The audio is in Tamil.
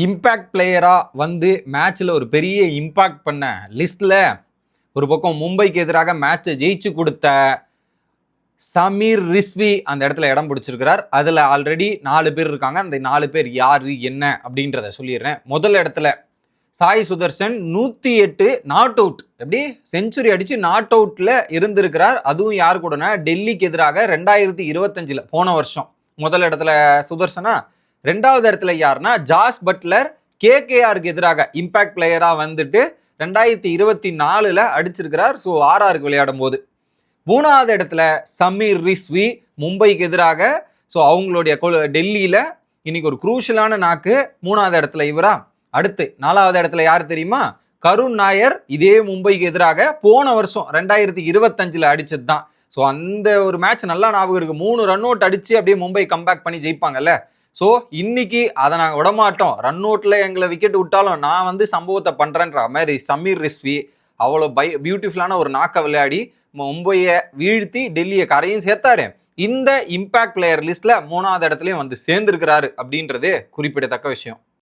இம்பேக்ட் பிளேயராக வந்து மேட்ச்சில் ஒரு பெரிய இம்பாக்ட் பண்ண லிஸ்ட்டில் ஒரு பக்கம் மும்பைக்கு எதிராக மேட்சை ஜெயிச்சு கொடுத்த சமீர் ரிஸ்வி அந்த இடத்துல இடம் பிடிச்சிருக்கிறார். அதில் ஆல்ரெடி 4 பேர் இருக்காங்க. அந்த 4 பேர் யார் என்ன அப்படின்றத சொல்லிடுறேன். முதல் இடத்துல சாய் சுதர்சன் 108 நாட் அவுட், எப்படி செஞ்சுரி அடிச்சு நாட் அவுட்ல இருந்திருக்கிறார். அதுவும் யார் கூடனா டெல்லிக்கு எதிராக 2025 போன வருஷம். முதல் இடத்துல சுதர்சனா. 2வது இடத்துல யாருன்னா ஜாஸ் பட்லர் கேகேஆருக்கு எதிராக இம்பாக்ட் பிளேயரா வந்துட்டு 2024 அடிச்சிருக்கிறார். ஸோ ஆர்ஆருக்கு விளையாடும் போது. 3வது இடத்துல சமீர் ரிஸ்வி மும்பைக்கு எதிராக. ஸோ அவங்களுடைய டெல்லியில இன்னைக்கு ஒரு குரூஷியலான நாக்கு. 3வது இடத்துல இவரா. அடுத்து 4வது இடத்துல யார் தெரியுமா? கருண் நாயர். இதே மும்பைக்கு எதிராக போன வருஷம் 2025 அடிச்சது தான். ஸோ அந்த ஒரு மேட்ச் நல்லா ஞாபகம் இருக்கு. 3 ரன் அவுட் அடிச்சு அப்படியே மும்பை கம்பேக் பண்ணி ஜெயிப்பாங்கல்ல. ஸோ இன்னைக்கு அதை நாங்கள் விடமாட்டோம், ரன் அவுட்ல எங்களை விக்கெட் விட்டாலும் நான் வந்து சம்பவத்தை பண்றேன்ற மாதிரி சமீர் ரிஸ்வி அவ்வளோ பியூட்டிஃபுல்லான ஒரு நாக்க விளையாடி மும்பையை வீழ்த்தி டெல்லியை கரையும் சேர்த்தாரு. இந்த இம்பாக்ட் பிளேயர் லிஸ்ட்ல 3வது இடத்துலயும் வந்து சேர்ந்திருக்கிறாரு அப்படின்றது குறிப்பிடத்தக்க விஷயம்.